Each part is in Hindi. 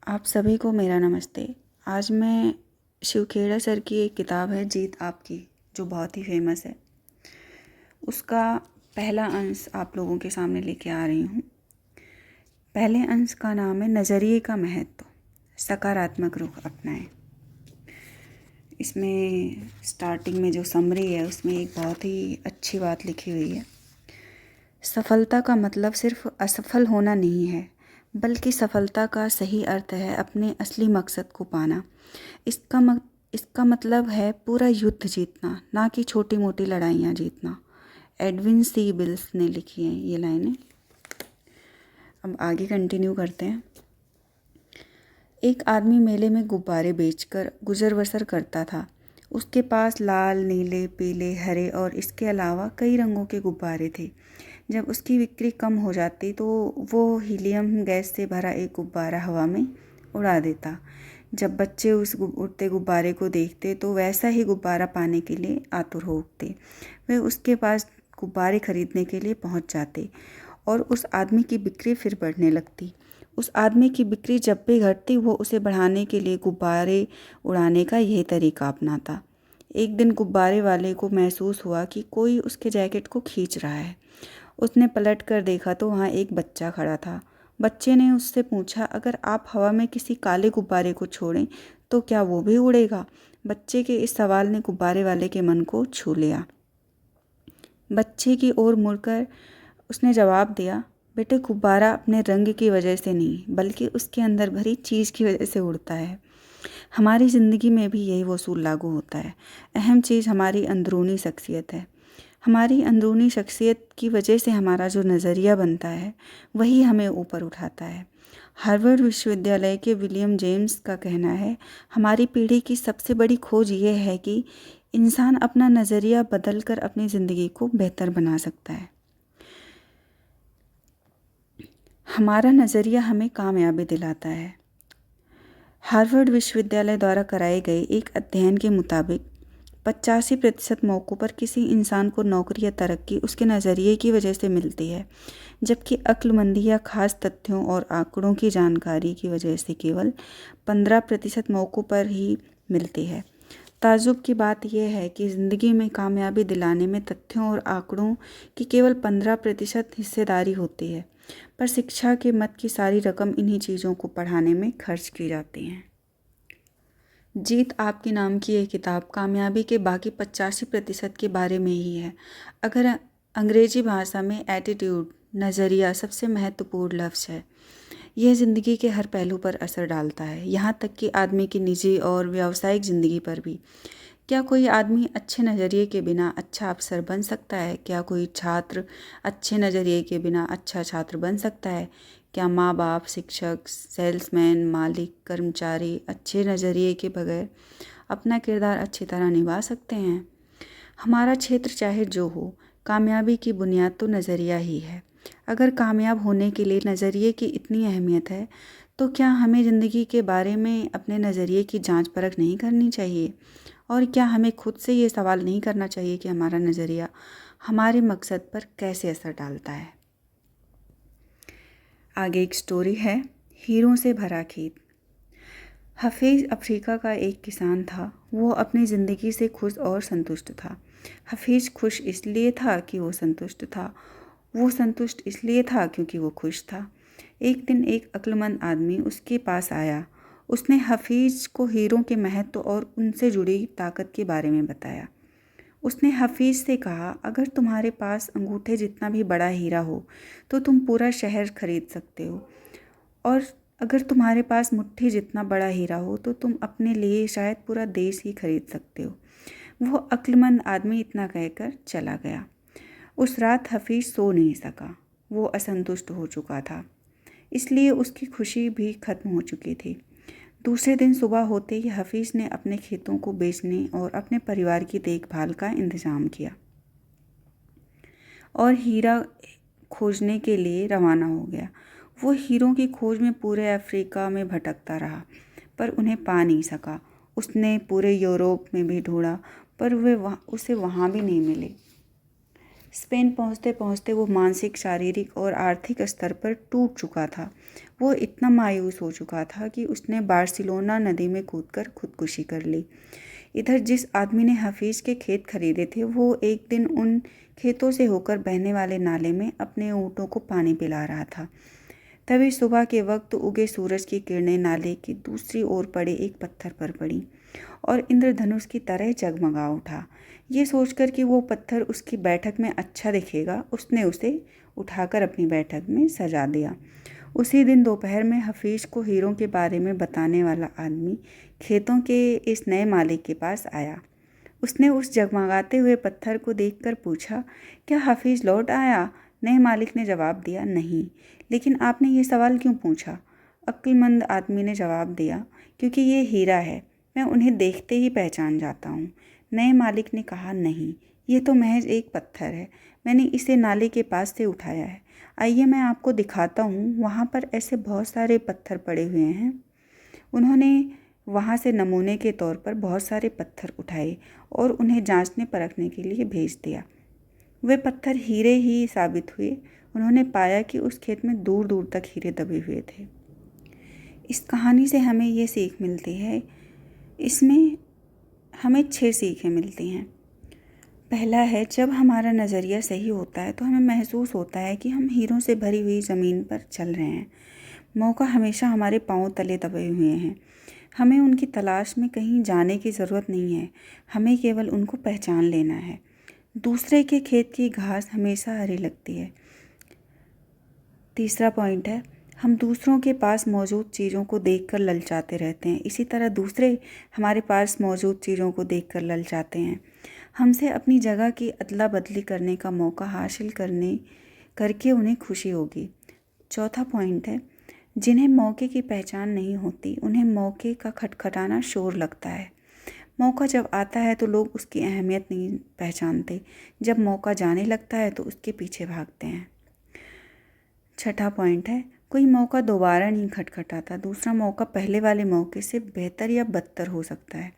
आप सभी को मेरा नमस्ते। आज मैं शिव खेड़ा सर की एक किताब है जीत आपकी, जो बहुत ही फेमस है, उसका पहला अंश आप लोगों के सामने लेके आ रही हूँ। पहले अंश का नाम है नज़रिए का महत्व, सकारात्मक रुख अपनाएं। इसमें स्टार्टिंग में जो समरी है उसमें एक बहुत ही अच्छी बात लिखी हुई है। सफलता का मतलब सिर्फ असफल होना नहीं है, बल्कि सफलता का सही अर्थ है अपने असली मकसद को पाना। इसका मतलब है पूरा युद्ध जीतना, ना कि छोटी मोटी लड़ाइयाँ जीतना। एडविन सी बिल्स ने लिखी हैं ये लाइनें। अब आगे कंटिन्यू करते हैं। एक आदमी मेले में गुब्बारे बेचकर गुजर बसर करता था। उसके पास लाल, नीले, पीले, हरे और इसके अलावा कई रंगों के गुब्बारे थे। जब उसकी बिक्री कम हो जाती तो वो हीलियम गैस से भरा एक गुब्बारा हवा में उड़ा देता। जब बच्चे उस उड़ते गुब्बारे को देखते तो वैसा ही गुब्बारा पाने के लिए आतुर हो उठते। वे उसके पास गुब्बारे खरीदने के लिए पहुंच जाते और उस आदमी की बिक्री फिर बढ़ने लगती। उस आदमी की बिक्री जब भी घटती वो उसे बढ़ाने के लिए गुब्बारे उड़ाने का यही तरीका अपनाता। एक दिन गुब्बारे वाले को महसूस हुआ कि कोई उसके जैकेट को खींच रहा है। उसने पलट कर देखा तो वहाँ एक बच्चा खड़ा था। बच्चे ने उससे पूछा, अगर आप हवा में किसी काले गुब्बारे को छोड़ें तो क्या वो भी उड़ेगा? बच्चे के इस सवाल ने गुब्बारे वाले के मन को छू लिया। बच्चे की ओर मुड़कर उसने जवाब दिया, बेटे, गुब्बारा अपने रंग की वजह से नहीं बल्कि उसके अंदर भरी चीज़ की वजह से उड़ता है। हमारी ज़िंदगी में भी यही वसूल लागू होता है। अहम चीज़ हमारी अंदरूनी शख्सियत है। हमारी अंदरूनी शख्सियत की वजह से हमारा जो नज़रिया बनता है वही हमें ऊपर उठाता है। हार्वर्ड विश्वविद्यालय के विलियम जेम्स का कहना है, हमारी पीढ़ी की सबसे बड़ी खोज ये है कि इंसान अपना नज़रिया बदलकर अपनी ज़िंदगी को बेहतर बना सकता है। हमारा नज़रिया हमें कामयाबी दिलाता है। हार्वर्ड विश्वविद्यालय द्वारा कराए गए एक अध्ययन के मुताबिक 85% मौक़ों पर किसी इंसान को नौकरी या तरक्की उसके नज़रिए की वजह से मिलती है, जबकि अक्लमंदी या ख़ास तथ्यों और आंकड़ों की जानकारी की वजह से केवल 15% मौक़ों पर ही मिलती है। ताज्जुब की बात यह है कि ज़िंदगी में कामयाबी दिलाने में तथ्यों और आंकड़ों की केवल 15% हिस्सेदारी होती है, पर शिक्षा के मत की सारी रकम इन्हीं चीज़ों को पढ़ाने में खर्च की जाती है। जीत आपकी नाम की ये किताब कामयाबी के बाकी 85% के बारे में ही है। अगर अंग्रेजी भाषा में एटीट्यूड, नज़रिया सबसे महत्वपूर्ण लफ्ज़ है। यह ज़िंदगी के हर पहलू पर असर डालता है, यहाँ तक कि आदमी की निजी और व्यावसायिक ज़िंदगी पर भी। क्या कोई आदमी अच्छे नज़रिए के बिना अच्छा अफसर बन सकता है? क्या कोई छात्र अच्छे नज़रिए के बिना अच्छा छात्र बन सकता है? क्या माँ बाप, शिक्षक, सेल्समैन, मालिक, कर्मचारी अच्छे नज़रिए के बगैर अपना किरदार अच्छी तरह निभा सकते हैं? हमारा क्षेत्र चाहे जो हो, कामयाबी की बुनियाद तो नज़रिया ही है। अगर कामयाब होने के लिए नज़रिए की इतनी अहमियत है तो क्या हमें ज़िंदगी के बारे में अपने नज़रिए की जांच परख नहीं करनी चाहिए? और क्या हमें खुद से ये सवाल नहीं करना चाहिए कि हमारा नज़रिया हमारे मकसद पर कैसे असर डालता है? आगे एक स्टोरी है, हीरों से भरा खेत। हफीज़ अफ्रीका का एक किसान था। वो अपनी ज़िंदगी से खुश और संतुष्ट था। हफीज़ खुश इसलिए था कि वो संतुष्ट था। वो संतुष्ट इसलिए था क्योंकि वो खुश था। एक दिन एक अक्लमंद आदमी उसके पास आया। उसने हफीज़ को हीरों के महत्व और उनसे जुड़ी ताकत के बारे में बताया। उसने हफीज़ से कहा, अगर तुम्हारे पास अंगूठे जितना भी बड़ा हीरा हो तो तुम पूरा शहर खरीद सकते हो, और अगर तुम्हारे पास मुट्ठी जितना बड़ा हीरा हो तो तुम अपने लिए शायद पूरा देश ही खरीद सकते हो। वो अक्लमंद आदमी इतना कहकर चला गया। उस रात हफीज़ सो नहीं सका। वो असंतुष्ट हो चुका था, इसलिए उसकी खुशी भी खत्म हो चुकी थी। दूसरे दिन सुबह होते ही हफीज़ ने अपने खेतों को बेचने और अपने परिवार की देखभाल का इंतज़ाम किया और हीरा खोजने के लिए रवाना हो गया। वो हीरों की खोज में पूरे अफ्रीका में भटकता रहा, पर उन्हें पा नहीं सका। उसने पूरे यूरोप में भी ढूंढा, पर उसे वहाँ भी नहीं मिले। स्पेन पहुंचते पहुंचते वो मानसिक, शारीरिक और आर्थिक स्तर पर टूट चुका था। वो इतना मायूस हो चुका था कि उसने बार्सिलोना नदी में कूदकर खुदकुशी कर ली। इधर जिस आदमी ने हफीज़ के खेत खरीदे थे, वो एक दिन उन खेतों से होकर बहने वाले नाले में अपने ऊँटों को पानी पिला रहा था। तभी सुबह के वक्त उगे सूरज की किरणें नाले की दूसरी ओर पड़े एक पत्थर पर पड़ी और इंद्रधनुष की तरह जगमगा उठा। ये सोचकर कि वो पत्थर उसकी बैठक में अच्छा दिखेगा, उसने उसे उठाकर अपनी बैठक में सजा दिया। उसी दिन दोपहर में हफीज़ को हीरों के बारे में बताने वाला आदमी खेतों के इस नए मालिक के पास आया। उसने उस जगमगाते हुए पत्थर को देखकर पूछा, क्या हफीज़ लौट आया? नए मालिक ने जवाब दिया, नहीं। लेकिन आपने ये सवाल क्यों पूछा? अक्लमंद आदमी ने जवाब दिया, क्योंकि ये हीरा है, मैं उन्हें देखते ही पहचान जाता हूँ। नए मालिक ने कहा, नहीं, ये तो महज एक पत्थर है, मैंने इसे नाले के पास से उठाया है। आइए मैं आपको दिखाता हूँ, वहाँ पर ऐसे बहुत सारे पत्थर पड़े हुए हैं। उन्होंने वहाँ से नमूने के तौर पर बहुत सारे पत्थर उठाए और उन्हें जांचने परखने के लिए भेज दिया। वे पत्थर हीरे ही साबित हुए। उन्होंने पाया कि उस खेत में दूर दूर तक हीरे दबे हुए थे। इस कहानी से हमें ये सीख मिलती है, इसमें हमें 6 सीखें मिलती हैं। पहला है, जब हमारा नज़रिया सही होता है तो हमें महसूस होता है कि हम हीरों से भरी हुई ज़मीन पर चल रहे हैं। मौका हमेशा हमारे पांव तले दबे हुए हैं। हमें उनकी तलाश में कहीं जाने की ज़रूरत नहीं है, हमें केवल उनको पहचान लेना है। दूसरे के खेत की घास हमेशा हरी लगती है। तीसरा पॉइंट है, हम दूसरों के पास मौजूद चीज़ों को देखकर ललचाते रहते हैं, इसी तरह दूसरे हमारे पास मौजूद चीज़ों को देखकर ललचाते हैं। हमसे अपनी जगह की अदला बदली करने का मौका हासिल करके उन्हें खुशी होगी। चौथा पॉइंट है, जिन्हें मौके की पहचान नहीं होती, उन्हें मौके का खटखटाना शोर लगता है। मौका जब आता है तो लोग उसकी अहमियत नहीं पहचानते, जब मौका जाने लगता है तो उसके पीछे भागते हैं। छठा पॉइंट है, कोई मौका दोबारा नहीं खटखटाता, दूसरा मौका पहले वाले मौके से बेहतर या बदतर हो सकता है,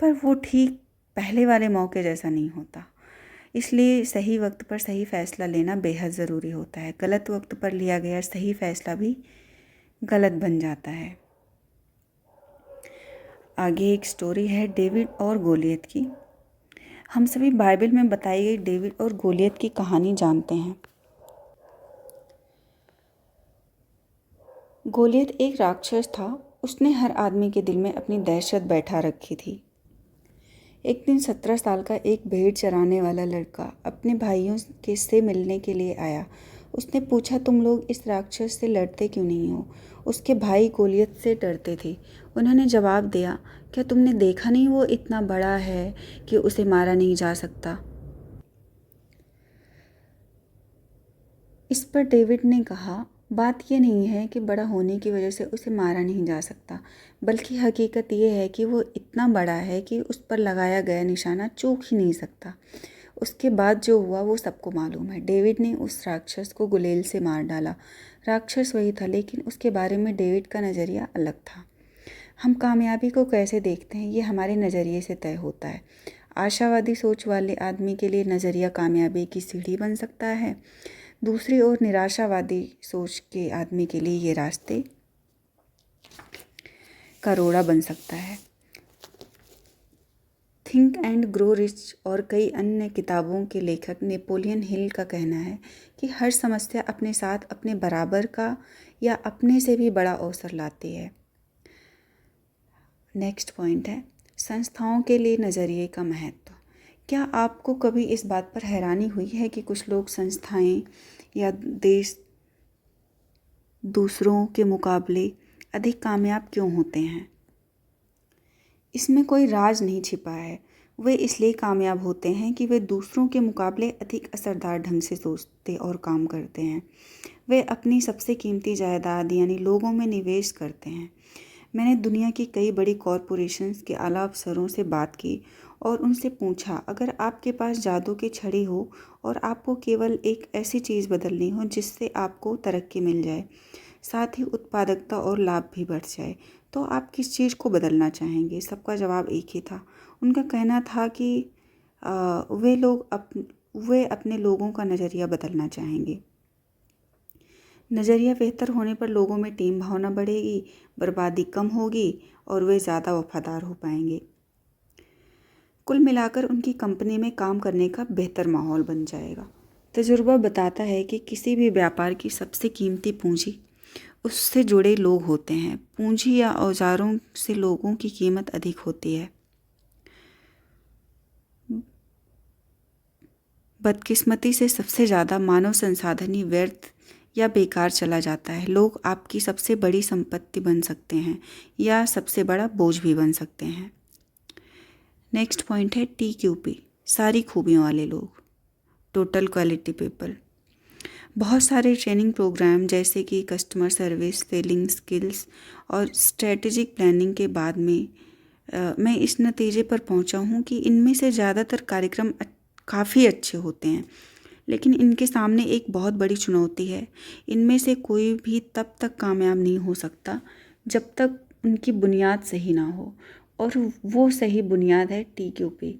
पर वो ठीक पहले वाले मौके जैसा नहीं होता। इसलिए सही वक्त पर सही फ़ैसला लेना बेहद ज़रूरी होता है। गलत वक्त पर लिया गया सही फ़ैसला भी गलत बन जाता है। आगे एक स्टोरी है डेविड और गोलियत की। हम सभी बाइबल में बताई गई डेविड और गोलियत की कहानी जानते हैं। गोलियत एक राक्षस था। उसने हर आदमी के दिल में अपनी दहशत बैठा रखी थी। एक दिन 17 साल का एक भेड़ चराने वाला लड़का अपने भाइयों के से मिलने के लिए आया। उसने पूछा, तुम लोग इस राक्षस से लड़ते क्यों नहीं हो? उसके भाई गोलियत से डरते थे। उन्होंने जवाब दिया, क्या तुमने देखा नहीं, वो इतना बड़ा है कि उसे मारा नहीं जा सकता। इस पर डेविड ने कहा, बात ये नहीं है कि बड़ा होने की वजह से उसे मारा नहीं जा सकता, बल्कि हकीकत ये है कि वो इतना बड़ा है कि उस पर लगाया गया निशाना चूक ही नहीं सकता। उसके बाद जो हुआ वो सबको मालूम है। डेविड ने उस राक्षस को गुलेल से मार डाला। राक्षस वही था, लेकिन उसके बारे में डेविड का नज़रिया अलग था। हम कामयाबी को कैसे देखते हैं, ये हमारे नज़रिए से तय होता है। आशावादी सोच वाले आदमी के लिए नज़रिया कामयाबी की सीढ़ी बन सकता है, दूसरी ओर निराशावादी सोच के आदमी के लिए ये रास्ते का रोड़ा बन सकता है। थिंक एंड ग्रो रिच और कई अन्य किताबों के लेखक नेपोलियन हिल का कहना है कि हर समस्या अपने साथ अपने बराबर का या अपने से भी बड़ा अवसर लाती है। नेक्स्ट पॉइंट है, संस्थाओं के लिए नज़रिए का महत्व। क्या आपको कभी इस बात पर हैरानी हुई है कि कुछ लोग संस्थाएं या देश दूसरों के मुकाबले अधिक कामयाब क्यों होते हैं? इसमें कोई राज नहीं छिपा है। वे इसलिए कामयाब होते हैं कि वे दूसरों के मुकाबले अधिक असरदार ढंग से सोचते और काम करते हैं। वे अपनी सबसे कीमती जायदाद यानी लोगों में निवेश करते हैं। मैंने दुनिया की कई बड़ी कॉरपोरेशंस के आला अफसरों से बात की और उनसे पूछा, अगर आपके पास जादू की छड़ी हो और आपको केवल एक ऐसी चीज़ बदलनी हो जिससे आपको तरक्की मिल जाए, साथ ही उत्पादकता और लाभ भी बढ़ जाए, तो आप किस चीज़ को बदलना चाहेंगे? सबका जवाब एक ही था। उनका कहना था कि वे लोग वे अपने लोगों का नज़रिया बदलना चाहेंगे। नज़रिया बेहतर होने पर लोगों में टीम भावना बढ़ेगी, बर्बादी कम होगी और वे ज़्यादा वफादार हो पाएंगे। कुल मिलाकर उनकी कंपनी में काम करने का बेहतर माहौल बन जाएगा। तजुर्बा बताता है कि किसी भी व्यापार की सबसे कीमती पूंजी उससे जुड़े लोग होते हैं। पूंजी या औजारों से लोगों की कीमत अधिक होती है। बदकिस्मती से सबसे ज़्यादा मानव संसाधन ही व्यर्थ या बेकार चला जाता है। लोग आपकी सबसे बड़ी संपत्ति बन सकते हैं या सबसे बड़ा बोझ भी बन सकते हैं। नेक्स्ट पॉइंट है TQP, सारी खूबियों वाले लोग, टोटल क्वालिटी पीपल। बहुत सारे ट्रेनिंग प्रोग्राम जैसे कि कस्टमर सर्विस, सेलिंग स्किल्स और स्ट्रेटेजिक प्लानिंग के बाद में मैं इस नतीजे पर पहुंचा हूं कि इनमें से ज़्यादातर कार्यक्रम काफ़ी अच्छे होते हैं, लेकिन इनके सामने एक बहुत बड़ी चुनौती है। इनमें से कोई भी तब तक कामयाब नहीं हो सकता जब तक उनकी बुनियाद सही ना हो, और वो सही बुनियाद है TQP।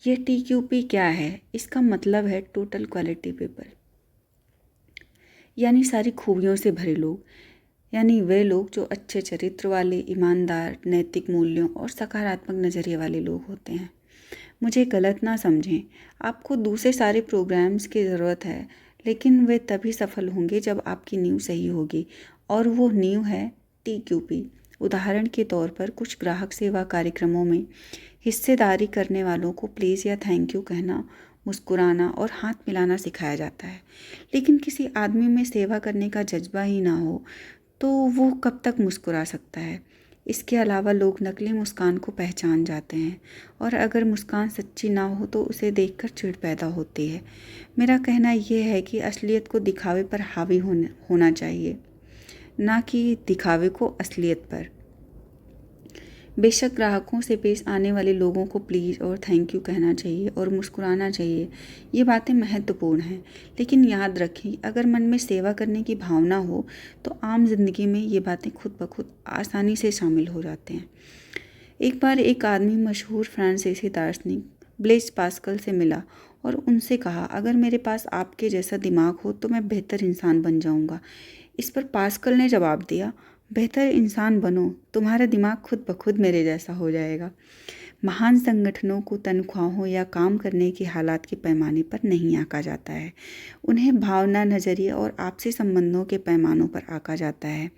ये TQP क्या है? इसका मतलब है टोटल क्वालिटी पीपल, यानी सारी खूबियों से भरे लोग, यानी वे लोग जो अच्छे चरित्र वाले, ईमानदार, नैतिक मूल्यों और सकारात्मक नज़रिए वाले लोग होते हैं। मुझे गलत ना समझें, आपको दूसरे सारे प्रोग्राम्स की ज़रूरत है, लेकिन वे तभी सफल होंगे जब आपकी नींव सही होगी, और वो नींव है TQP। उदाहरण के तौर पर कुछ ग्राहक सेवा कार्यक्रमों में हिस्सेदारी करने वालों को प्लीज़ या थैंक यू कहना, मुस्कुराना और हाथ मिलाना सिखाया जाता है। लेकिन किसी आदमी में सेवा करने का जज्बा ही ना हो तो वो कब तक मुस्कुरा सकता है? इसके अलावा लोग नकली मुस्कान को पहचान जाते हैं, और अगर मुस्कान सच्ची ना हो तो उसे देखकर चिढ़ पैदा होती है। मेरा कहना यह है कि असलियत को दिखावे पर हावी होना चाहिए, ना कि दिखावे को असलियत पर। बेशक ग्राहकों से पेश आने वाले लोगों को प्लीज़ और थैंक यू कहना चाहिए और मुस्कुराना चाहिए, ये बातें महत्वपूर्ण हैं, लेकिन याद रखें, अगर मन में सेवा करने की भावना हो तो आम जिंदगी में ये बातें खुद ब खुद आसानी से शामिल हो जाते हैं। एक बार एक आदमी मशहूर फ्रांसीसी दार्शनिक ब्लेज पास्कल से मिला और उनसे कहा, अगर मेरे पास आपके जैसा दिमाग हो तो मैं बेहतर इंसान बन जाऊंगा। इस पर पास्कल ने जवाब दिया, बेहतर इंसान बनो, तुम्हारा दिमाग खुद ब खुद मेरे जैसा हो जाएगा। महान संगठनों को तनख्वाहों या काम करने की हालात के पैमाने पर नहीं आंका जाता है, उन्हें भावना, नज़रिए और आपसी संबंधों के पैमानों पर आंका जाता है।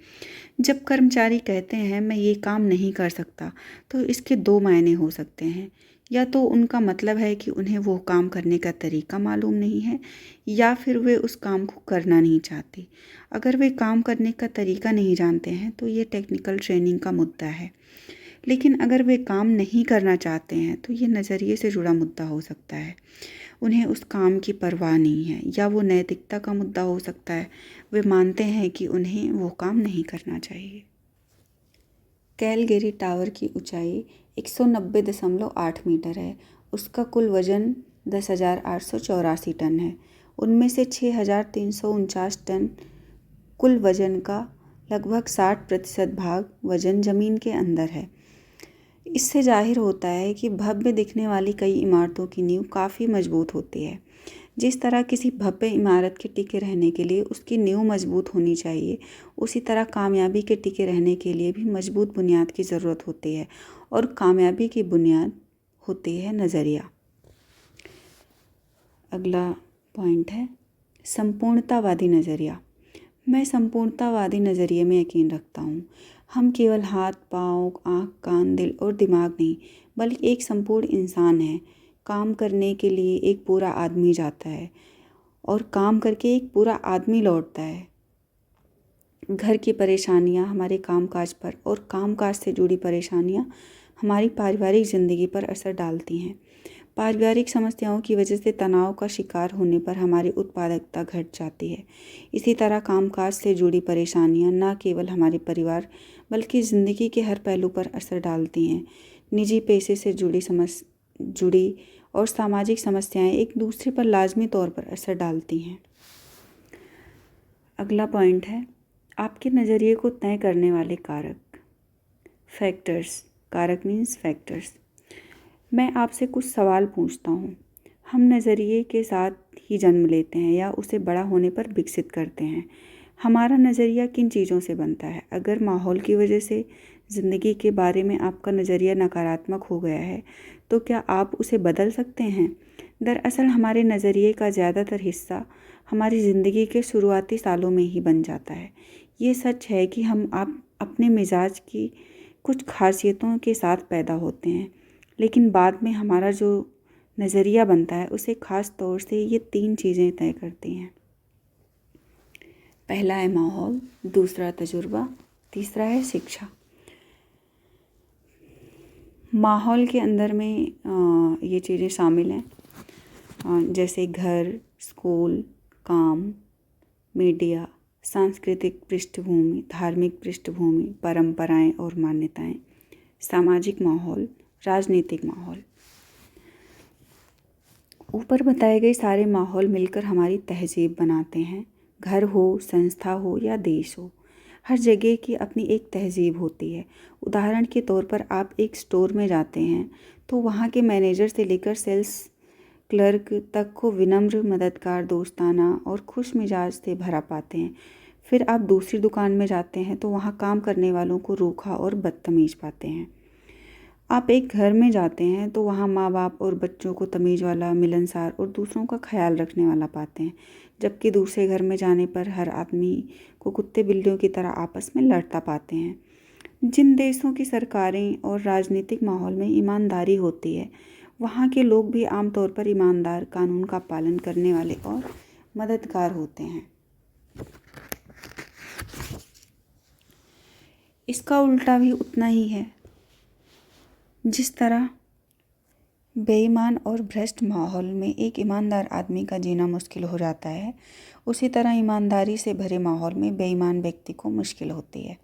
जब कर्मचारी कहते हैं मैं ये काम नहीं कर सकता, तो इसके दो मायने हो सकते हैं। या तो उनका मतलब है कि उन्हें वो काम करने का तरीका मालूम नहीं है, या फिर वे उस काम को करना नहीं चाहते। अगर वे काम करने का तरीका नहीं जानते हैं तो ये टेक्निकल ट्रेनिंग का मुद्दा है, लेकिन अगर वे काम नहीं करना चाहते हैं तो ये नज़रिए से जुड़ा मुद्दा हो सकता है। उन्हें उस काम की परवाह नहीं है, या वो नैतिकता का मुद्दा हो सकता है, वे मानते हैं कि उन्हें वो काम नहीं करना चाहिए। कैलगेरी टावर की ऊंचाई 190.8 मीटर है। उसका कुल वजन 10,884 टन है। उनमें से 6,349 टन कुल वजन का लगभग 60% भाग वजन ज़मीन के अंदर है। इससे जाहिर होता है कि भव्य दिखने वाली कई इमारतों की नींव काफ़ी मजबूत होती है। जिस तरह किसी भव्य इमारत के टिके रहने के लिए उसकी नींव मजबूत होनी चाहिए, उसी तरह कामयाबी के टिके रहने के लिए भी मजबूत बुनियाद की ज़रूरत होती है, और कामयाबी की बुनियाद होती है नज़रिया। अगला पॉइंट है संपूर्णतावादी नज़रिया। मैं संपूर्णतावादी नज़रिए में यकीन रखता हूँ। हम केवल हाथ, पाँव, आँख, कान, दिल और दिमाग नहीं, बल्कि एक संपूर्ण इंसान है। काम करने के लिए एक पूरा आदमी जाता है और काम करके एक पूरा आदमी लौटता है। घर की परेशानियाँ हमारे कामकाज पर और कामकाज से जुड़ी परेशानियाँ हमारी पारिवारिक ज़िंदगी पर असर डालती हैं। पारिवारिक समस्याओं की वजह से तनाव का शिकार होने पर हमारी उत्पादकता घट जाती है। इसी तरह कामकाज से जुड़ी परेशानियां न केवल हमारे परिवार बल्कि ज़िंदगी के हर पहलू पर असर डालती हैं। निजी पेशे से जुड़ी और सामाजिक समस्याएं एक दूसरे पर लाजमी तौर पर असर डालती हैं। अगला पॉइंट है आपके नज़रिए को तय करने वाले कारक, फैक्टर्स। कारक मीन्स फैक्टर्स। मैं आपसे कुछ सवाल पूछता हूँ, हम नज़रिए के साथ ही जन्म लेते हैं या उसे बड़ा होने पर विकसित करते हैं। हमारा नज़रिया किन चीज़ों से बनता है? अगर माहौल की वजह से ज़िंदगी के बारे में आपका नज़रिया नकारात्मक हो गया है, तो क्या आप उसे बदल सकते हैं? दरअसल हमारे नज़रिए का ज़्यादातर हिस्सा हमारी ज़िंदगी के शुरुआती सालों में ही बन जाता है। ये सच है कि हम आप अपने मिजाज की कुछ खासियतों के साथ पैदा होते हैं, लेकिन बाद में हमारा जो नज़रिया बनता है उसे ख़ास तौर से ये 3 चीज़ें तय करती हैं। पहला है माहौल, दूसरा तजुर्बा, तीसरा है शिक्षा। माहौल के अंदर में ये चीज़ें शामिल हैं, जैसे घर, स्कूल, काम, मीडिया, सांस्कृतिक पृष्ठभूमि, धार्मिक पृष्ठभूमि, परंपराएं और मान्यताएं, सामाजिक माहौल, राजनीतिक माहौल। ऊपर बताए गए सारे माहौल मिलकर हमारी तहजीब बनाते हैं। घर हो, संस्था हो या देश हो, हर जगह की अपनी एक तहजीब होती है। उदाहरण के तौर पर आप एक स्टोर में जाते हैं तो वहाँ के मैनेजर से लेकर सेल्स क्लर्क तक को विनम्र, मददगार, दोस्ताना और खुश मिजाज से भरा पाते हैं। फिर आप दूसरी दुकान में जाते हैं तो वहाँ काम करने वालों को रूखा और बदतमीज पाते हैं। आप एक घर में जाते हैं तो वहाँ माँ बाप और बच्चों को तमीज़ वाला, मिलनसार और दूसरों का ख्याल रखने वाला पाते हैं, जबकि दूसरे घर में जाने पर हर आदमी को कुत्ते बिल्लियों की तरह आपस में लड़ता पाते हैं। जिन देशों की सरकारें और राजनीतिक माहौल में ईमानदारी होती है, वहाँ के लोग भी आमतौर पर ईमानदार, कानून का पालन करने वाले और मददगार होते हैं। इसका उल्टा भी उतना ही है। जिस तरह बेईमान और भ्रष्ट माहौल में एक ईमानदार आदमी का जीना मुश्किल हो जाता है, उसी तरह ईमानदारी से भरे माहौल में बेईमान व्यक्ति को मुश्किल होती है।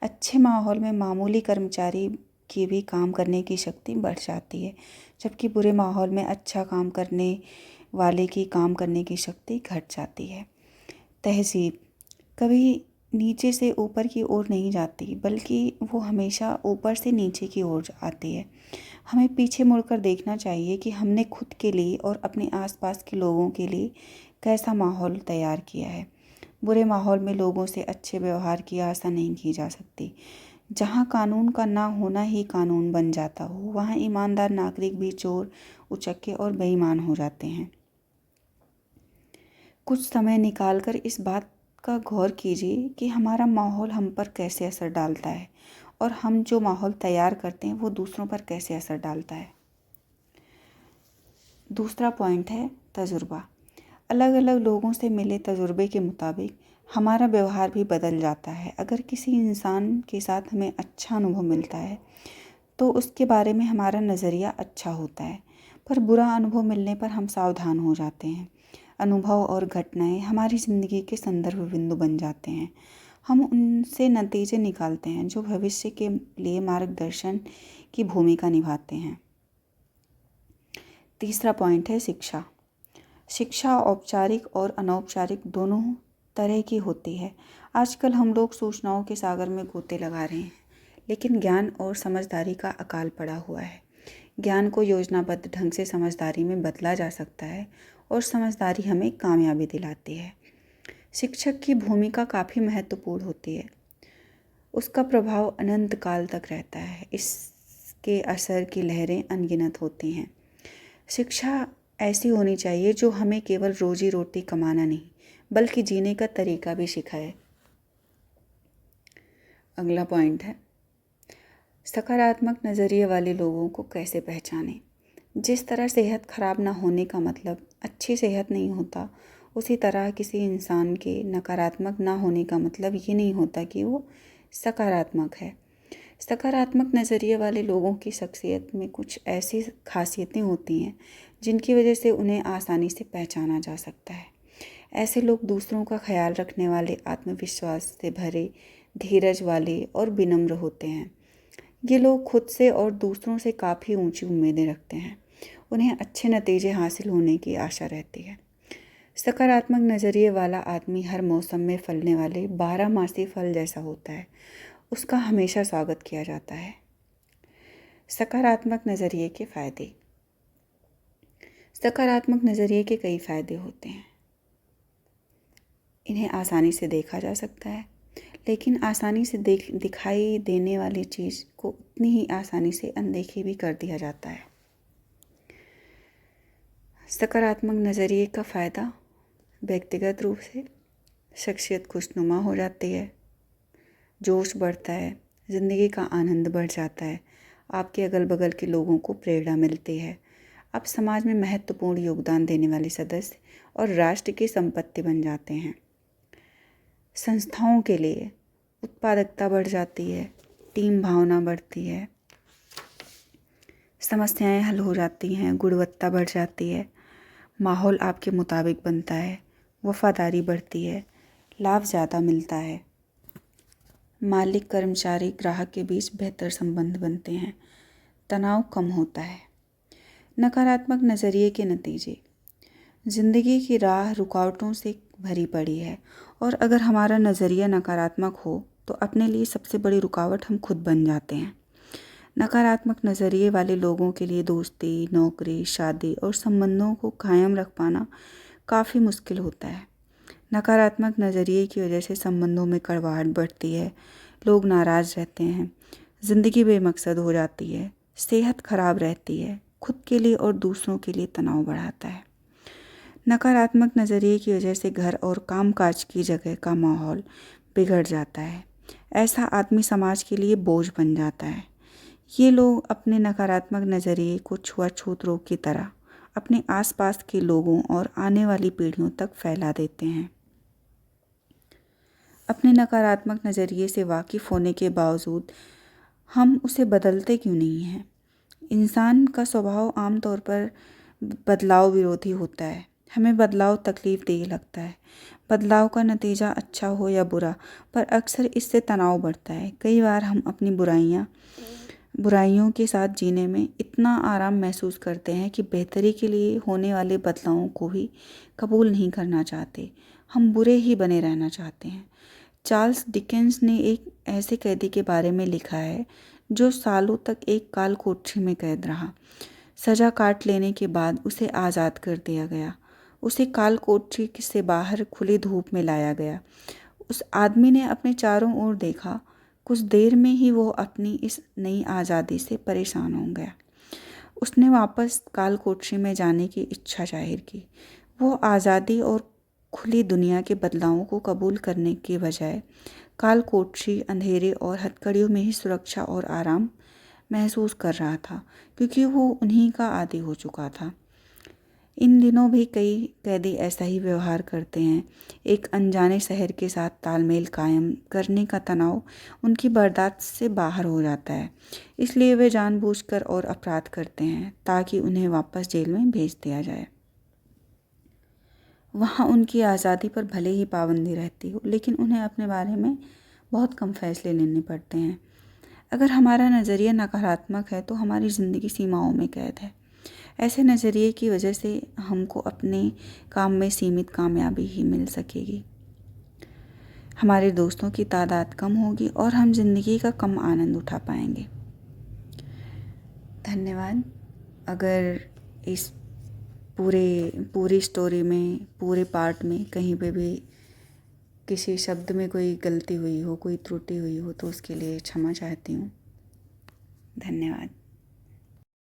अच्छे माहौल में मामूली कर्मचारी की भी काम करने की शक्ति बढ़ जाती है, जबकि बुरे माहौल में अच्छा काम करने वाले की काम करने की शक्ति घट जाती है। तहज़ीब कभी नीचे से ऊपर की ओर नहीं जाती, बल्कि वो हमेशा ऊपर से नीचे की ओर आती है। हमें पीछे मुड़कर देखना चाहिए कि हमने खुद के लिए और अपने आसपास के लोगों के लिए कैसा माहौल तैयार किया है। बुरे माहौल में लोगों से अच्छे व्यवहार की आशा नहीं की जा सकती। जहाँ कानून का ना होना ही कानून बन जाता हो, वहाँ ईमानदार नागरिक भी चोर, उचक्के और बेईमान हो जाते हैं। कुछ समय निकालकर इस बात का गौर कीजिए कि हमारा माहौल हम पर कैसे असर डालता है और हम जो माहौल तैयार करते हैं वो दूसरों पर कैसे असर डालता है। दूसरा पॉइंट है तजुर्बा। अलग अलग लोगों से मिले तजुर्बे के मुताबिक हमारा व्यवहार भी बदल जाता है। अगर किसी इंसान के साथ हमें अच्छा अनुभव मिलता है तो उसके बारे में हमारा नज़रिया अच्छा होता है, पर बुरा अनुभव मिलने पर हम सावधान हो जाते हैं। अनुभव और घटनाएं हमारी ज़िंदगी के संदर्भ बिंदु बन जाते हैं। हम उनसे नतीजे निकालते हैं जो भविष्य के लिए मार्गदर्शन की भूमिका निभाते हैं। तीसरा पॉइंट है शिक्षा। शिक्षा औपचारिक और अनौपचारिक दोनों तरह की होती है। आजकल हम लोग सूचनाओं के सागर में गोते लगा रहे हैं, लेकिन ज्ञान और समझदारी का अकाल पड़ा हुआ है। ज्ञान को योजनाबद्ध ढंग से समझदारी में बदला जा सकता है और समझदारी हमें कामयाबी दिलाती है। शिक्षक की भूमिका काफ़ी महत्वपूर्ण होती है। उसका प्रभाव अनंत काल तक रहता है। इसके असर की लहरें अनगिनत होती हैं। शिक्षा ऐसी होनी चाहिए जो हमें केवल रोजी रोटी कमाना नहीं, बल्कि जीने का तरीका भी सिखाए। अगला पॉइंट है सकारात्मक नज़रिए वाले लोगों को कैसे पहचानें। जिस तरह सेहत खराब ना होने का मतलब अच्छी सेहत नहीं होता, उसी तरह किसी इंसान के नकारात्मक ना होने का मतलब ये नहीं होता कि वो सकारात्मक है। सकारात्मक नज़रिए वाले लोगों की शख्सियत में कुछ ऐसी खासियतें होती हैं जिनकी वजह से उन्हें आसानी से पहचाना जा सकता है। ऐसे लोग दूसरों का ख्याल रखने वाले, आत्मविश्वास से भरे, धीरज वाले और विनम्र होते हैं। ये लोग खुद से और दूसरों से काफ़ी ऊंची उम्मीदें रखते हैं। उन्हें अच्छे नतीजे हासिल होने की आशा रहती है। सकारात्मक नज़रिए वाला आदमी हर मौसम में फलने वाले 12 फल जैसा होता है। उसका हमेशा स्वागत किया जाता है। सकारात्मक नज़रिए के फ़ायदे। सकारात्मक नज़रिए के कई फ़ायदे होते हैं। इन्हें आसानी से देखा जा सकता है, लेकिन आसानी से दिखाई देने वाली चीज़ को उतनी ही आसानी से अनदेखी भी कर दिया जाता है। सकारात्मक नज़रिए का फ़ायदा व्यक्तिगत रूप से शख्सियत खुशनुमा हो जाती है, जोश बढ़ता है, ज़िंदगी का आनंद बढ़ जाता है, आपके अगल बगल के लोगों को प्रेरणा मिलती है, आप समाज में महत्वपूर्ण योगदान देने वाले सदस्य और राष्ट्र की संपत्ति बन जाते हैं। संस्थाओं के लिए उत्पादकता बढ़ जाती है, टीम भावना बढ़ती है, समस्याएं हल हो जाती हैं, गुणवत्ता बढ़ जाती है, माहौल आपके मुताबिक बनता है, वफादारी बढ़ती है, लाभ ज़्यादा मिलता है, मालिक कर्मचारी ग्राहक के बीच बेहतर संबंध बनते हैं, तनाव कम होता है। नकारात्मक नज़रिए के नतीजे। ज़िंदगी की राह रुकावटों से भरी पड़ी है और अगर हमारा नज़रिया नकारात्मक हो तो अपने लिए सबसे बड़ी रुकावट हम खुद बन जाते हैं। नकारात्मक नज़रिए वाले लोगों के लिए दोस्ती, नौकरी, शादी और संबंधों को कायम रख पाना काफ़ी मुश्किल होता है। नकारात्मक नज़रिए की वजह से संबंधों में कड़वाहट बढ़ती है, लोग नाराज़ रहते हैं, ज़िंदगी बेमकसद हो जाती है, सेहत खराब रहती है, खुद के लिए और दूसरों के लिए तनाव बढ़ाता है। नकारात्मक नज़रिए की वजह से घर और कामकाज की जगह का माहौल बिगड़ जाता है। ऐसा आदमी समाज के लिए बोझ बन जाता है। ये लोग अपने नकारात्मक नज़रिए को छुआछूत रोग की तरह अपने आसपास के लोगों और आने वाली पीढ़ियों तक फैला देते हैं। अपने नकारात्मक नज़रिए से वाकिफ़ होने के बावजूद हम उसे बदलते क्यों नहीं हैं? इंसान का स्वभाव आमतौर पर बदलाव विरोधी होता है। हमें बदलाव तकलीफ़देह लगता है। बदलाव का नतीजा अच्छा हो या बुरा, पर अक्सर इससे तनाव बढ़ता है। कई बार हम अपनी बुराइयों के साथ जीने में इतना आराम महसूस करते हैं कि बेहतरी के लिए होने वाले बदलावों को भी कबूल नहीं करना चाहते। हम बुरे ही बने रहना चाहते हैं। चार्ल्स डिकेंस ने एक ऐसे कैदी के बारे में लिखा है जो सालों तक एक काल कोठरी में कैद रहा। सज़ा काट लेने के बाद उसे आज़ाद कर दिया गया। उसे काल कोठरी से बाहर खुली धूप में लाया गया। उस आदमी ने अपने चारों ओर देखा। कुछ देर में ही वो अपनी इस नई आज़ादी से परेशान हो गया। उसने वापस काल कोठरी में जाने की इच्छा जाहिर की। वो आज़ादी और खुली दुनिया के बदलावों को कबूल करने के बजाय काल कोठरी, अंधेरे और हथकड़ियों में ही सुरक्षा और आराम महसूस कर रहा था, क्योंकि वो उन्हीं का आदी हो चुका था। इन दिनों भी कई कैदी ऐसा ही व्यवहार करते हैं। एक अनजाने शहर के साथ तालमेल कायम करने का तनाव उनकी बर्दाश्त से बाहर हो जाता है, इसलिए वे जानबूझकर और अपराध करते हैं ताकि उन्हें वापस जेल में भेज दिया जाए। वहाँ उनकी आज़ादी पर भले ही पाबंदी रहती हो, लेकिन उन्हें अपने बारे में बहुत कम फैसले लेने पड़ते हैं। अगर हमारा नज़रिया नकारात्मक है तो हमारी ज़िंदगी सीमाओं में कैद है। ऐसे नज़रिए की वजह से हमको अपने काम में सीमित कामयाबी ही मिल सकेगी, हमारे दोस्तों की तादाद कम होगी और हम ज़िंदगी का कम आनंद उठा पाएंगे। धन्यवाद। अगर इस पूरी स्टोरी में, पूरे पार्ट में कहीं पे भी किसी शब्द में कोई गलती हुई हो, कोई त्रुटि हुई हो तो उसके लिए क्षमा चाहती हूँ। धन्यवाद।